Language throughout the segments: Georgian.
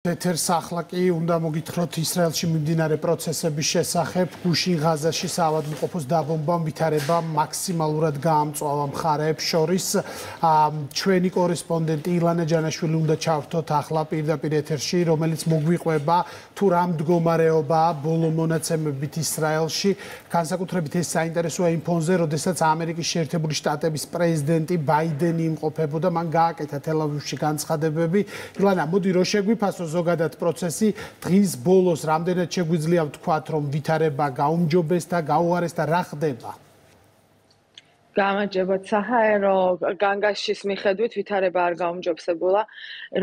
ეთერს ახლა კი უნდა მოგითხროთ ისრაელში მიმდინარე პროცესების შესახებ. გუშინ ღაზაში საავადმყოფოს დაბომბამ ვითარება მაქსიმალურად გაამწვავა მხარეებს შორის. ჩვენი კორესპონდენტი ილანა ჯანაშვილი უნდა ჩავრთოთ ახლა პირდაპირ ეთერში, რომელიც მოგვიყვება თუ რა მდგომარეობაა ბოლო მონაცემებით ისრაელში. განსაკუთრებით ეს საინტერესოა იმ ფონზე, როდესაც ამერიკის შეერთებული შტატების პრეზიდენტი ბაიდენი იმყოფებოდა, მან გააკეთა თელ-ავივში განცხადებები. ილანა, მოდი რო შეგვიფასო ზოგადად პროცესი დღის ბოლოს რამდენად შეგვიძლია ვთქვათ, რომ ვითარება გაუმჯობესდა, გაუარესდა, რა ხდება? გამარჯობათ საჰაერო განგაშის მიხედვით ვითარება არ გაუმჯობესებულა,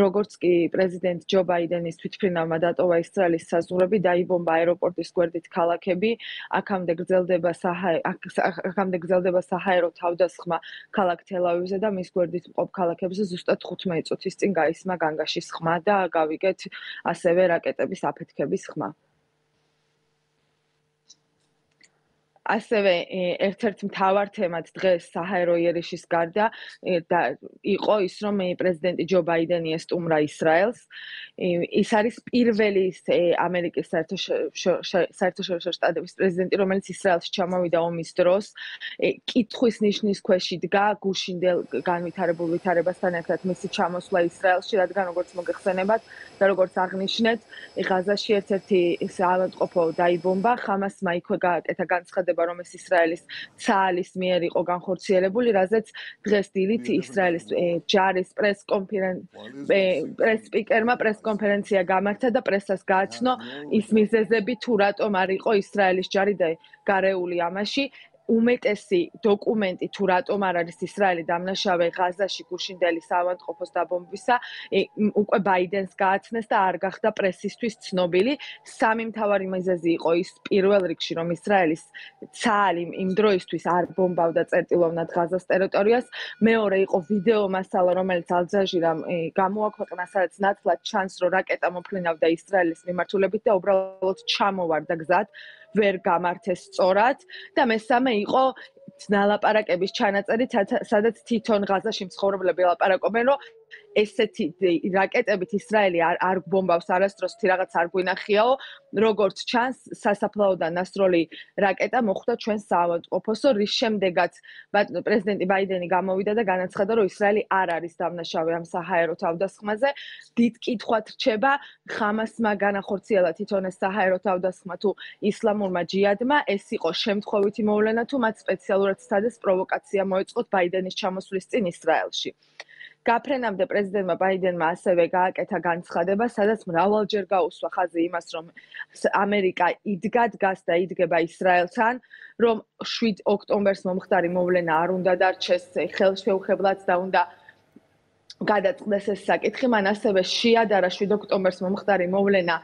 როგორც კი პრეზიდენტ ჯო ბაიდენის თვითმფრინავმა დატოვა ისრაელის საზღვრები, დაიბომბა აეროპორტის გვერდით ქალაქები, აქამდე გრძელდება საჰაერო თავდასხმა ქალაქ თელ-ავივზე და მის გვერდით მყოფ ქალაქებზე ზუსტად 15 წუთის წინ გაისმა განგაშის ხმა და გავიგეთ ასევე რაკეტების აფეთქების ხმა. ასევე ერთ-ერთ მთავარ თემად დღეს საჰაერო იერიშის გარდა იყო ის, რომ პრეზიდენტი ჯო ბაიდენი ესტუმრა ისრაელს. ის არის პირველი ამერიკის საერთაშორისო შტატების პრეზიდენტი, რომელიც ისრაელში ჩამოვიდა ომის დროს. კითხვის ნიშნის ქვეშ იდგა გუშინდელ განვითარებულ ვითარებასთან ერთად მისი ჩამოსვლა ისრაელში, რადგან როგორც მოგეხსენებათ და როგორც აღნიშნეთ, ღაზაში ერთ-ერთი საავადმყოფო დაიბომბა, ხამასმა იქვე გააკეთა განცხადება, რომ ეს ისრაელის ცაალის მიერ იყო განხორციელებული, რაზეც დღეს დილით ისრაელის ჯარის პრესპიკერმა პრესკონფერენცია გამართა და პრესას გააცნო ის მიზეზები, თუ რატომ არ იყო ისრაელის ჯარი გარეული ამაში. უმეტესი დოკუმენტი თუ რატომ არ არის ისრაელი დამნაშავე ღაზაში გუშინდელი საავადმყოფოს დაბომბვისა, უკვე ბაიდენს გააცნეს და არ გახდა პრესისთვის ცნობილი. სამი მთავარი მიზეზი იყო ის პირველ რიგში, რომ ისრაელის ცალი იმ დროისთვის არ ბომბავდა წერტილოვნად ღაზას ტერიტორიას. მეორე იყო ვიდეო მასალა, რომელიც ალ-ჯაზირამ გამოაქვეყნა, სადაც ნათლად ჩანს, რომ რაკეტა მოფრინავდა ისრაელის მიმართულებით და უბრალოდ ჩამოვარდა გზად. ვერ გამართეს სწორად და მესამე იყო ნალაპარაკების ჩანაწერი, სადაც თვითონ ღაზაში მცხოვრებლები ლაპარაკობენ, რომ ესეთი რაკეტებით ისრაელი არ ბომბავს არასდროს რაღაც არ გვინახიაო, როგორც ჩანს სასაფლაოდან დასროლი რაკეტა მოხვდა ჩვენს საავადმყოფოსო, რის შემდეგაც პრეზიდენტი ბაიდენი გამოვიდა და განაცხადა, რომ ისრაელი არ არის დამნაშავე ამ საჰაერო თავდასხმაზე. დიდ კითხვად რჩება, ხამასმა განახორციელა თვითონ ეს საჰაერო თავდასხმა თუ ისლამურმა ჯიადმა, ეს იყო შემთხვევითი მოვლენა თუ მათ სპეციალურად სცადეს პროვოკაცია მოეწყოთ ბაიდენის ჩამოსვლის წინ ისრაელში. გაფრენამდე პრეზიდენტმა ბაიდენმა ასევე გააკეთა განცხადება, სადაც მრავალჯერ გაუსვა ხაზი იმას, რომ ამერიკა დგას და იდგება ისრაელთან, რომ 7 ოქტომბერს მომხდარი მოვლენა არ უნდა დარჩეს ხელშეუხებლად და უნდა გადაწყდეს ეს საკითხი. მან ასევე შეადარა 7 ოქტომბერს მომხდარი მოვლენა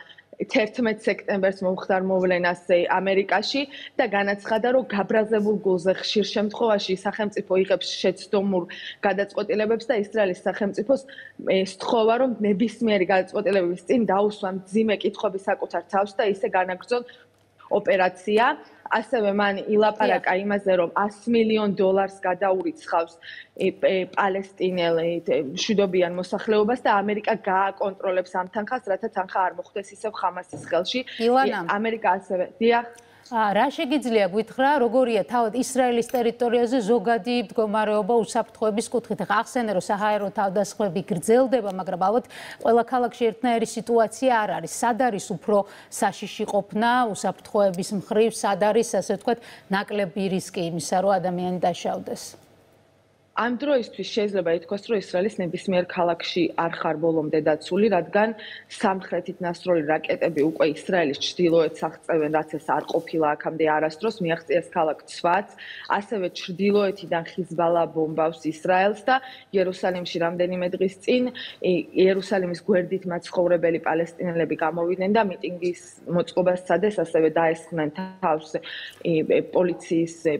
11 სექტემბერს მომხდარ მოვლენას ამერიკაში და განაცხადა, რომ გაბრაზებულ გულზე ხშირ შემთხვევაში სახელმწიფო იღებს შეცდომურ გადაწყვეტილებებს და ისრაელის სახელმწიფოს სთხოვა, რომ ნებისმიერი გადაწყვეტილებების წინ დაუსვა მძიმე კითხვები საკუთარ თავს და ისე განაგრძონ ოპერაცია. ასევე მან ილაპარაკა იმაზე, რომ $100 მილიონ გადაურიცხავს პალესტინელ მშვიდობიან მოსახლეობას და ამერიკა გააკონტროლებს ამ თანხას, რათა თანხა არ მოხვდეს ისევ ხამასის ხელში. ამერიკა ასევე დიახ რა შეგიძლია გითხრა, როგორია თავად ისრაელის ტერიტორიაზე ზოგადი მდგომარეობა უსაფრთხოების კუთხით? ახსენე, რომ საჰაერო თავდასხმები გრძელდება, მაგრამ ალბათ ყველა ქალაქში ერთნაირი სიტუაცია არ არის. სად არის უფრო საშიში ყოფნა უსაფრთხოების მხრივ, სად არის, ასე ვთქვათ, ნაკლები რისკი იმისა, რომ ადამიანი დაშავდეს? ამ დროისთვის შეიძლება ითქვას, რომ ისრაელის ნებისმიერ ქალაქში არ ხარ ბოლომდე დაცული, რადგან სამხრეთით ნასროლი რაკეტები უკვე ისრაელის ჩრდილოეთს აღწევენ, რაც ეს არ ყოფილა აქამდე არასდროს, მიაღწიეს ქალაქ ცვაც. ასევე ჩრდილოეთიდან ხიზბალა ბომბავს ისრაელს და იერუსალიმში რამდენიმე დღის წინ იერუსალიმის გვერდით მაცხოვრებელი პალესტინელები გამოვიდნენ და მიტინგის მოწყობას სცადეს, ასევე დაესხნენ თავს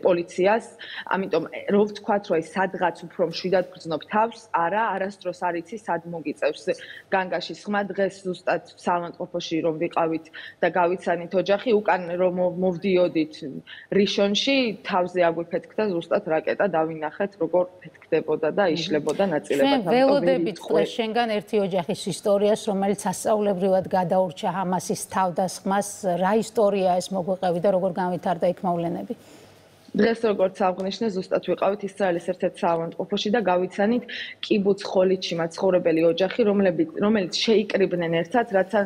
პოლიციას. ამიტომ რო ვთქვათ, რომ ეს სადღაც ვიღაც უფრო მშვიდად გრძნობ თავს, არასდროს არ იცი სად მოგიწევს განგაშის ხმა. დღეს ზუსტად საავადმყოფოში რომ ვიყავით და გავიცანით ოჯახი, უკან რომ მოვდიოდით რიშონში, თავზე აგვიფეთქდა ზუსტად რაკეტა, დავინახეთ როგორ ფეთქდებოდა და იშლებოდა ნაწილებად. ჩვენ ველოდებით დღეს შენგან ერთი ოჯახის ისტორიას, რომელიც ასწავლებრივად გადაურჩა ჰამასის თავდასხმას. რა ისტორია ეს მოგვეყევი და როგორ განვითარდა იქ მოვლენები? დღეს როგორც აღნიშნე, ზუსტად ვიყავით ისრაელის ერთ-ერთ საავადმყოფოში და გავიცანით კიბუც ხოლიჩი მაცხოვრებელი ოჯახი, რომელიც შეიკრიბნენ ერთად, რაცა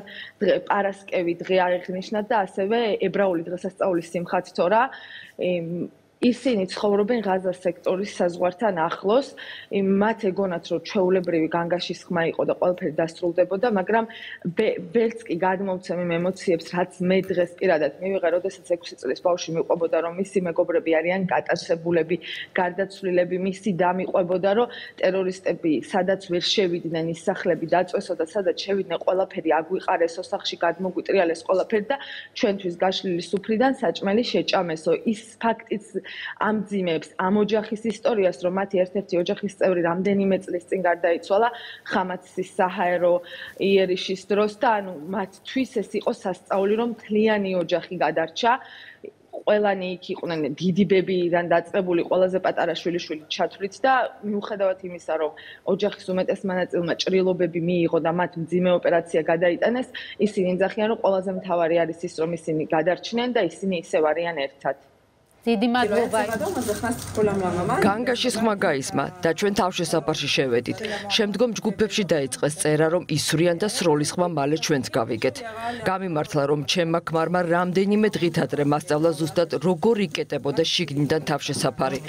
პარასკევი დღე აღნიშნათ და ასევე ებრაული დღესასწაულის სიმხად თორა. ისინი ცხოვრობენ ღაზას სექტორის საზღვართან ახლოს. მათ ეგონათ, რომ ჩვეულებრივი განგაშის ხმა იყო და ყველაფერი დასრულდებოდა, მაგრამ ვერც კი გადმოვცემ იმ ემოციებს, რაც მე დღეს პირადად მივიღე, როდესაც 6 წლის ბავშვი მიყვებოდა, რომ მისი მეგობრები არიან გატაცებულები, გარდაცვლილები, მისი და მიყვებოდა, რომ ტერორისტები სადაც ვერ შევიდნენ, ის სახლები დაწვესო და სადაც შევიდნენ, ყველაფერი აგვიყარესო, სახლში გადმოგვიტრიალეს ყველაფერი და ჩვენთვის გაშლილი სუფრიდან საჭმელი შეჭამესო. ის ფაქტიც ამძიმებს ამ ოჯახის ისტორიას, რომ მათი ერთ-ერთი ოჯახის წევრი რამდენიმე წლის წინ გარდაიცვალა ხამასის საჰაერო იერიშის დროს და ანუ მათთვის ეს იყო სასწაული, რომ მთლიანი ოჯახი გადარჩა. ყველანი იქ იყვნენ დიდი ბებიიდან დაწყებული ყველაზე პატარა შვილიშვილი ჩათვლით და მიუხედავად იმისა, რომ ოჯახის უმეტესმა ნაწილმა ჭრილობები მიიღო და მათ მძიმე ოპერაცია გადაიტანეს, ისინი ეძახიან, რომ ყველაზე მთავარი არის ის, რომ ისინი გადარჩნენ და ისინი ისევ არიან ერთად. დიდი მადლობა. განგაშის ხმა გაისმა და ჩვენ თავშესაფარში შევედით. შემდგომ ჯგუფებში დაიწყეს წერა, რომ ისვრიან და სროლის ხმა მალე ჩვენც გავიგეთ. გამიმართლა, რომ ჩემმა ქმარმა რამდენიმე დღით ადრე მასწავლა ზუსტად როგორ იკეტებოდა შიგნიდან თავშესაფარი.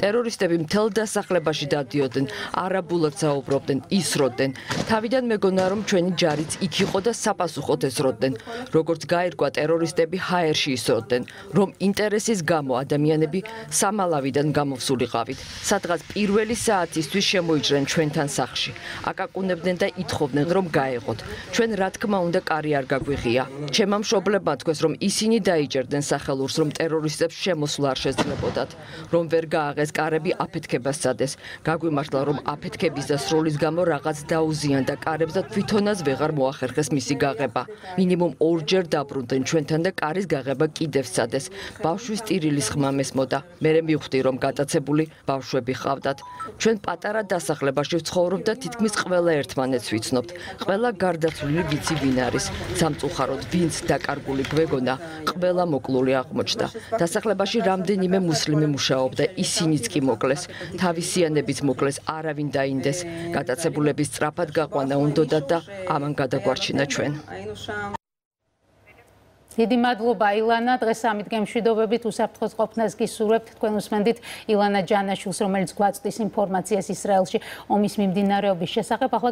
ტერორისტები მთელ დასახლებაში დადიოდნენ, არაბულად საუბრობდნენ, ისროდნენ. თავიდან მეგონა, რომ ჩვენი ჯარიც იქ იყო და საპასუხოდ ესროდნენ. როგორც გაირკვა, ტერორისტები ჰაერში ისროდნენ, რომ ინტერესის გამო ადამიანები სამალავიდან გამოვსულიყავით. სადღაც პირველი საათისთვის შემოიჭრენ ჩვენთან სახლში. აკაკუნებდნენ და ითხოვდნენ, რომ გაეღოთ. ჩვენ რა თქმა უნდა კარი არ გაგვიღია. ჩემმა მშობლებმა თქვეს, რომ ისინი დაიჭერდნენ სახელურს, რომ ტერორისტებს შემოსვლა არ შესძლებოდათ, რომ ვერ გააღეს კარები აფეთქებას სცადეს. გაგვიმართლა, რომ აფეთქების და სროლის გამო რაღაც დაუზიან და კარებს და თვითონაც ვეღარ მოახერხეს მისი გაღება. მინიმუმ 2 ჯერ დაბრუნდნენ ჩვენთან და კარის გაღება კიდევ სცადეს. ბავშვის ტირილის ხმა მესმოდა. მერე მივხვდი, რომ გატაცებული ბავშვები ჰყავდათ. ჩვენ პატარა დასახლებაში ვცხოვრობ და თითქმის ყველა ერთმანეთს ვიცნობთ. ყველა გარდაცვლილი ვიცი ვინ არის. სამწუხაროდ, ვინც დაკარგული გვეგონა, ყველა მოკლული აღმოჩნდა. დასახლებაში რამდენიმე მუსლიმი მუშაობდა, ისინიც კი მოკლეს. თავისიანებიც მოკლეს, არავინ დაინდეს. გატაცებულების სწრაფად გაყვანა უნდოდათ და ამან გადაგვარჩინა ჩვენ. დიდი მადლობა ილანა, დღეს ამით გემშვიდობებით უსაფრთხოს ყოფნას გისურვებთ. თქვენ უსმენდით ილანა ჯანაშვილს, რომელიც გვაწვდის ინფორმაციას ისრაელში ომის მიმდინარეობის შესახებ. ახლა